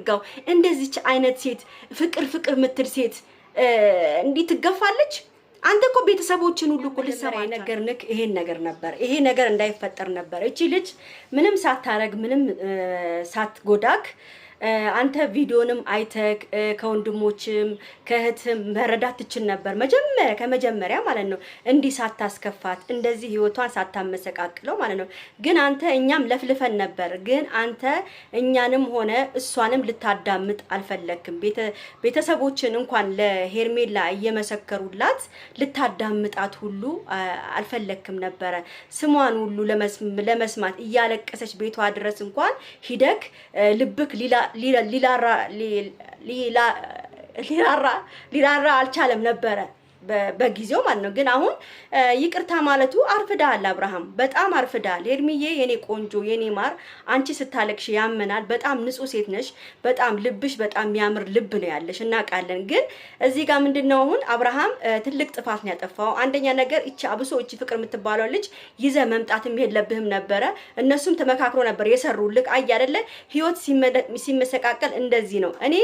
ጋው እንደዚች አይነት ሴት ፍቅር ምትል ሴት እንዲህ ትገፋለች። አንተ እኮ ቤተሰቦችን ሁሉ እኮ ልሰማ ነገርንክ ይሄን ነገር ነበር። ይሄ ነገር እንዳይፈጠር ነበር። እቺ ልጅ ምንም ሳታረግ ምንም ሳትጎዳክ አንተ ቪዲዮንም አይተክ ከወንድሞችም ከእህትም መረዳት ትችል ነበር። ከመጀመሪያ ማለት ነው እንዲህ ሳታስከፋት እንደዚህ ህይወቷን ሳታመሰቃቅለው ማለት ነው። ግን አንተ እኛም ለፍልፈን ነበር። ግን አንተ እኛንም ሆነ እሷንም ልታዳምጥ አልፈለክም። ቤተሰቦችን እንኳን ለሄርሜላ እየመሰከሩላት ልታዳምጣት ሁሉ አልፈለክም ነበረ። ስሟን ሁሉ ለመስማት እያለቀሰች ቤቷ ድረስ እንኳን ሂደክ ልብክ ሊራራ አልቻለም ነበረ በጊዜው ማለት ነው። ግን አሁን ይቅርታ ማለቱ አርፍዳል። አብርሃም በጣም አርፍዳል። ሄርሚዬ የኔ ቆንጆ የኔ ማር አንቺ ስታለቅሽ ያመናል። በጣም ንጹህ ሴት ነሽ። በጣም ልብሽ በጣም የሚያምር ልብ ነው ያለሽ እናውቃለን። ግን እዚህ ጋር ምንድነው አሁን አብርሃም ትልቅ ጥፋት ነው ያጠፋው። አንደኛ ነገር እቺ አብሶ እቺ ፍቅር የምትባለው ልጅ ይዘ መምጣትም የለብህም ነበረ። እነሱም ተመካክሮ ነበር የሰሩልክ። አይ አይደለ ህይወት ሲመሰቃቀል እንደዚህ ነው። እኔ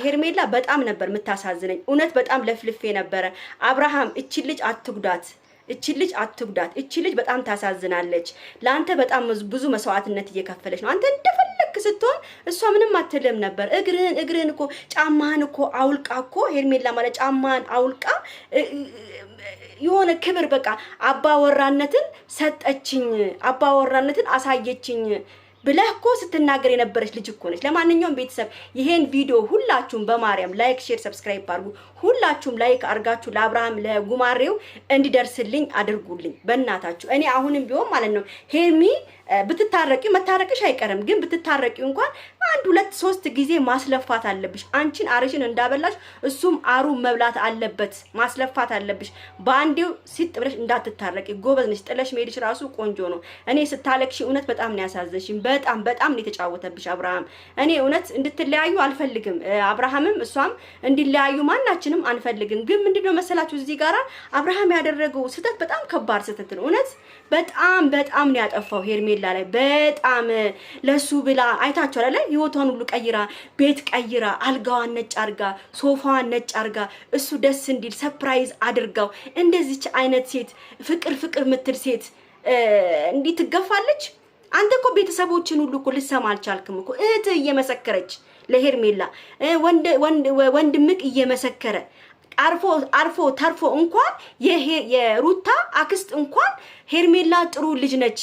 ሄርሜላ በጣም ነበር የምታሳዝነኝ። እውነት በጣም ለፍልፌ ነበረ። አብርሃም እቺ ልጅ አትጉዳት። እቺ ልጅ በጣም ታሳዝናለች። ለአንተ በጣም ብዙ መስዋዕትነት እየከፈለች ነው። አንተ እንደፈለክ ስትሆን እሷ ምንም አትልም ነበር። እግርህን እኮ ጫማህን እኮ አውልቃ እኮ ሄርሜላ ማለት ጫማህን አውልቃ የሆነ ክብር በቃ አባወራነትን ሰጠችኝ፣ አባወራነትን አሳየችኝ ብለህ እኮ ስትናገር የነበረች ልጅ እኮ ነች። ለማንኛውም ቤተሰብ ይሄን ቪዲዮ ሁላችሁም በማርያም ላይክ፣ ሼር፣ ሰብስክራይብ አድርጉ። ሁላችሁም ላይክ አድርጋችሁ ለአብርሃም ለጉማሬው እንዲደርስልኝ አድርጉልኝ በእናታችሁ። እኔ አሁንም ቢሆን ማለት ነው ሄርሚ ብትታረቂ መታረቅሽ አይቀርም። ግን ብትታረቂ እንኳን 1 2 3 ጊዜ ማስለፋት አለብሽ። አንቺን አርሽን እንዳበላሽ እሱም አሩ መብላት አለበት። ማስለፋት አለብሽ። ባንዴው ሲጥ ብለሽ እንዳትታረቂ። ጎበዝ ነሽ። ጥለሽ መሄድሽ ራሱ ቆንጆ ነው። እኔ ስታለቅሽ እውነት በጣም ነው ያሳዘንሽኝ። በጣም ነው የተጫወተብሽ አብርሃም። እኔ እውነት እንድትለያዩ አልፈልግም። አብርሃምም እሷም እንዲለያዩ ማናችንም አንፈልግም። ግን ምንድነው መሰላችሁ እዚህ ጋራ አብርሃም ያደረገው ስህተት በጣም ከባድ ስህተት ነው። እውነት በጣም ነው ያጠፋው ሄርሜላ ላይ በጣም ለሱ ብላ አይታችኋል አይደል? ህይወቷን ሁሉ ቀይራ ቤት ቀይራ አልጋዋን ነጭ አርጋ ሶፋዋን ነጭ አርጋ እሱ ደስ እንዲል ሰርፕራይዝ አድርጋው እንደዚች አይነት ሴት ፍቅር ምትል ሴት እንዲህ ትገፋለች። አንተ እኮ ቤተሰቦችን ሁሉ እኮ ልሰማ አልቻልክም እኮ። እህት እየመሰከረች ለሄርሜላ ወንድምክ እየመሰከረ አርፎ ተርፎ እንኳን የሩታ አክስት እንኳን ሄርሜላ ጥሩ ልጅ ነች፣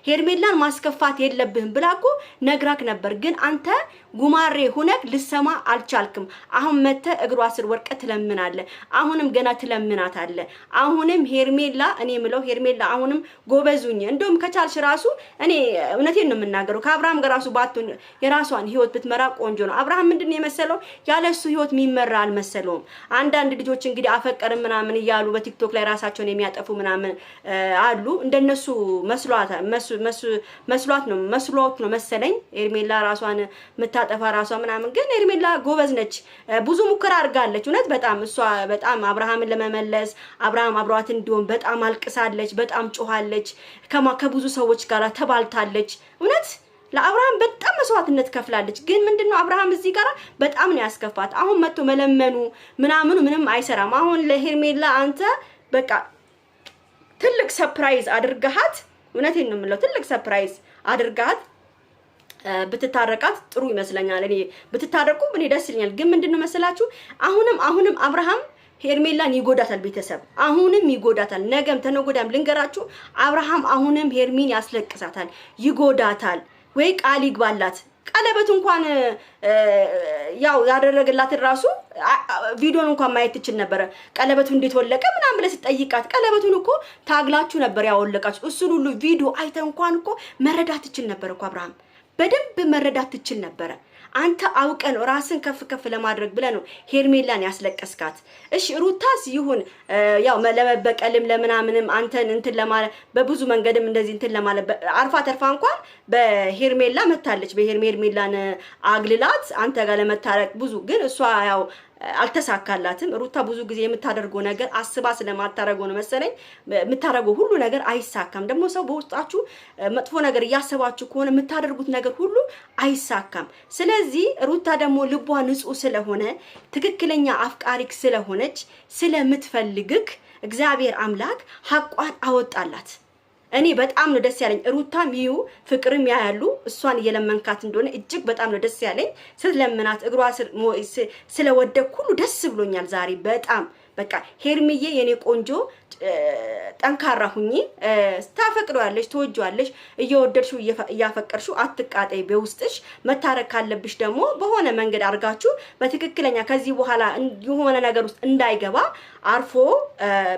ሄርሜላን ማስከፋት የለብህም ብላኮ ነግራክ ነበር። ግን አንተ ጉማሬ ሆነክ ልሰማ አልቻልክም። አሁን መተ እግሯ ስር ወርቀ ትለምናለ። አሁንም ገና ትለምናታለ። አሁንም ሄርሜላ እኔ ምለው ሄርሜላ አሁንም ጎበዙኝ። እንደውም ከቻልሽ ራሱ እኔ እውነቴን ነው የምናገረው ከአብርሃም ጋር ራሱ ባትሆን የራሷን ህይወት ብትመራ ቆንጆ ነው። አብርሃም ምንድነው የመሰለው ያለሱ ህይወት የሚመራ አልመሰለውም። አንዳንድ ልጆች እንግዲህ አፈቀርን ምናምን እያሉ በቲክቶክ ላይ ራሳቸውን የሚያጠፉ ምናምን አሉ። እንደነሱ መስሏት ነው መሰለኝ ሄርሜላ ራሷን መታጠፋ ራሷ ምናምን። ግን ሄርሜላ ጎበዝ ነች። ብዙ ሙከራ አድርጋለች። እውነት በጣም አብርሃምን ለመመለስ አብርሃም አብሯት እንዲሆን በጣም አልቅሳለች፣ በጣም ጮሃለች፣ ከብዙ ሰዎች ጋር ተባልታለች። እውነት ለአብርሃም በጣም መስዋዕትነት ከፍላለች። ግን ምንድነው አብርሃም እዚህ ጋር በጣም ነው ያስከፋት። አሁን መጥቶ መለመኑ ምንም አይሰራም። አሁን ለሄርሜላ አንተ በቃ ትልቅ ሰርፕራይዝ አድርጋት። እውነቴን ነው የምለው ትልቅ ሰርፕራይዝ አድርጋት ብትታረቃት ጥሩ ይመስለኛል። እኔ ብትታረቁ እኔ ደስ ይለኛል። ግን ምንድነው መሰላችሁ አሁንም አብርሃም ሄርሜላን ይጎዳታል። ቤተሰብ አሁንም ይጎዳታል። ነገም ተነጎዳም ልንገራችሁ አብርሃም አሁንም ሄርሚን ያስለቅሳታል፣ ይጎዳታል። ወይ ቃል ይግባላት። ቀለበት እንኳን ያው ያደረገላትን ራሱ ቪዲዮን እንኳን ማየት ትችል ነበር። ቀለበቱ እንዴት ወለቀ ምናምን ብለህ ስትጠይቃት ቀለበቱን እኮ ታግላችሁ ነበር ያወለቃችሁ። እሱን ሁሉ ቪዲዮ አይተ እንኳን እኮ መረዳት ትችል ነበር እኮ አብርሃም፣ በደንብ መረዳት ትችል ነበር። አንተ አውቀ ነው ራስን ከፍ ለማድረግ ብለ ነው ሄርሜላን ያስለቀስካት። እሺ ሩታስ ይሁን ያው ለመበቀልም ለምናምንም አንተን እንትን ለማለት በብዙ መንገድም እንደዚህ እንትን ለማለት አርፋ ተርፋ እንኳን በሄርሜላ መታለች። በሄርሜላን አግልላት አንተ ጋር ለመታረቅ ብዙ ግን እሷ ያው አልተሳካላትም። ሩታ ብዙ ጊዜ የምታደርገው ነገር አስባ ስለማታረገው ነው መሰለኝ የምታደርገው ሁሉ ነገር አይሳካም። ደግሞ ሰው በውስጣችሁ መጥፎ ነገር እያሰባችሁ ከሆነ የምታደርጉት ነገር ሁሉ አይሳካም። ስለዚህ ሩታ ደግሞ ልቧ ንጹህ ስለሆነ ትክክለኛ አፍቃሪክ ስለሆነች ስለምትፈልግክ እግዚአብሔር አምላክ ሐቋን አወጣላት። እኔ በጣም ነው ደስ ያለኝ። ሩታም ይዩ ፍቅርም ያያሉ እሷን እየለመንካት እንደሆነ እጅግ በጣም ነው ደስ ያለኝ። ስትለምናት እግሯ ስለወደቅ ሁሉ ደስ ብሎኛል ዛሬ በጣም በቃ ሄርሚዬ የኔ ቆንጆ ጠንካራ ሁኚ። ታፈቅሪዋለሽ፣ ትወጂዋለሽ፣ እየወደድሽው እያፈቀርሽው አትቃጠይ። በውስጥሽ መታረቅ ካለብሽ ደግሞ በሆነ መንገድ አድርጋችሁ በትክክለኛ ከዚህ በኋላ የሆነ ነገር ውስጥ እንዳይገባ አርፎ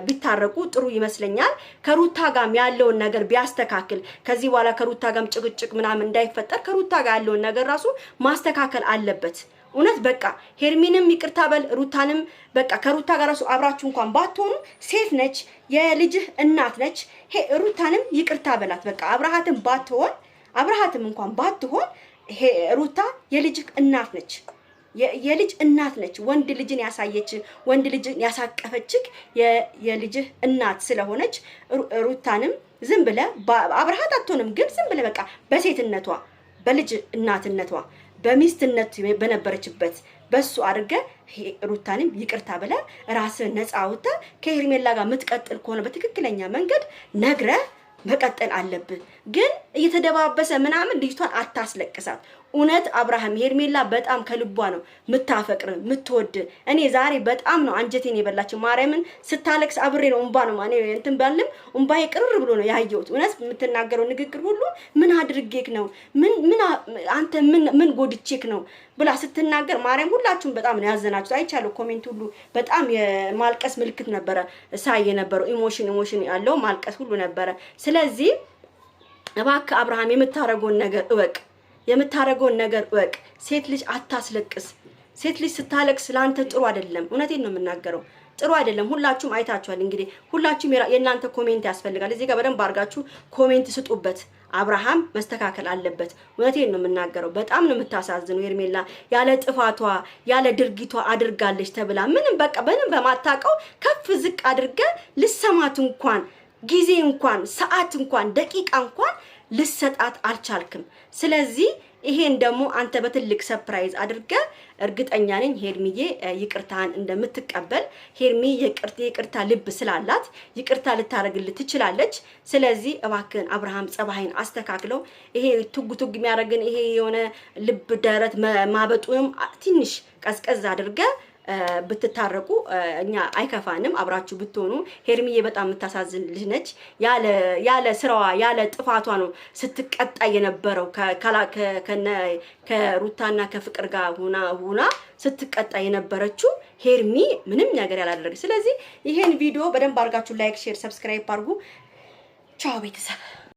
ቢታረቁ ጥሩ ይመስለኛል። ከሩታ ጋርም ያለውን ነገር ቢያስተካክል ከዚህ በኋላ ከሩታ ጋርም ጭቅጭቅ ምናምን እንዳይፈጠር ከሩታ ጋር ያለውን ነገር ራሱ ማስተካከል አለበት። እውነት በቃ ሄርሚንም ይቅርታ በል ሩታንም በቃ ከሩታ ጋር ራሱ አብራችሁ እንኳን ባትሆኑ ሴት ነች፣ የልጅህ እናት ነች። ሩታንም ይቅርታ በላት በቃ አብርሃትም እንኳን ባትሆን ሩታ የልጅህ እናት ነች፣ የልጅ እናት ነች። ወንድ ልጅን ያሳየች ወንድ ልጅን ያሳቀፈችክ የልጅህ እናት ስለሆነች ሩታንም ዝም ብለ አብርሃት አትሆንም፣ ግን ዝም ብለ በቃ በሴትነቷ በልጅ እናትነቷ በሚስትነት በነበረችበት በሱ አድርገ ሩታንም ይቅርታ ብለ ራስን ነፃ አውጣ። ከሄርሜላ ጋር የምትቀጥል ከሆነ በትክክለኛ መንገድ ነግረ መቀጠል አለብህ። ግን እየተደባበሰ ምናምን ልጅቷን አታስለቅሳት። እውነት አብርሃም ሄርሜላ በጣም ከልቧ ነው ምታፈቅር ምትወድ። እኔ ዛሬ በጣም ነው አንጀቴን የበላችው። ማርያምን ስታለቅስ አብሬ ነው እንባ ነው ማኔ እንትን ባልም እንባዬ ቅርር ብሎ ነው ያየሁት። እውነት የምትናገረው ንግግር ሁሉ ምን አድርጌክ ነው አንተ ምን ጎድቼክ ነው ብላ ስትናገር ማርያም ሁላችሁም በጣም ነው ያዘናችሁት። አይቻለሁ ኮሜንት ሁሉ በጣም የማልቀስ ምልክት ነበረ ሳይ የነበረው ኢሞሽን ያለው ማልቀስ ሁሉ ነበረ። ስለዚህ እባክህ አብርሃም የምታረገውን ነገር እወቅ። ሴት ልጅ አታስለቅስ። ሴት ልጅ ስታለቅስ ለአንተ ጥሩ አይደለም። እውነቴን ነው የምናገረው፣ ጥሩ አይደለም። ሁላችሁም አይታችኋል። እንግዲህ ሁላችሁም የእናንተ ኮሜንት ያስፈልጋል። እዚህ ጋር በደንብ አድርጋችሁ ኮሜንት ስጡበት። አብርሃም መስተካከል አለበት። እውነቴን ነው የምናገረው። በጣም ነው የምታሳዝነው። ሄርሜላ ያለ ጥፋቷ ያለ ድርጊቷ አድርጋለች ተብላ ምንም በማታውቀው ከፍ ዝቅ አድርገ ልሰማት እንኳን ጊዜ እንኳን ሰዓት እንኳን ደቂቃ እንኳን ልሰጣት አልቻልክም። ስለዚህ ይሄን ደግሞ አንተ በትልቅ ሰርፕራይዝ አድርገ እርግጠኛ ነኝ ሄርሚዬ ይቅርታን እንደምትቀበል። ሄርሚ ይቅርታ ልብ ስላላት ይቅርታ ልታረግልህ ትችላለች። ስለዚህ እባክህን አብርሃም ጸባይን አስተካክለው። ይሄ ቱግ የሚያደርግን ይሄ የሆነ ልብ ደረት ማበጡንም ትንሽ ቀዝቀዝ አድርገ ብትታረቁ እኛ አይከፋንም። አብራችሁ ብትሆኑ ሄርሚዬ በጣም የምታሳዝን ልጅ ነች። ያለ ስራዋ ያለ ጥፋቷ ነው ስትቀጣ የነበረው። ከሩታና ከፍቅር ጋር ሆና ስትቀጣ የነበረችው ሄርሚ ምንም ነገር ያላደረገች። ስለዚህ ይሄን ቪዲዮ በደንብ አድርጋችሁ ላይክ፣ ሼር፣ ሰብስክራይብ አድርጉ። ቻው ቤተሰብ።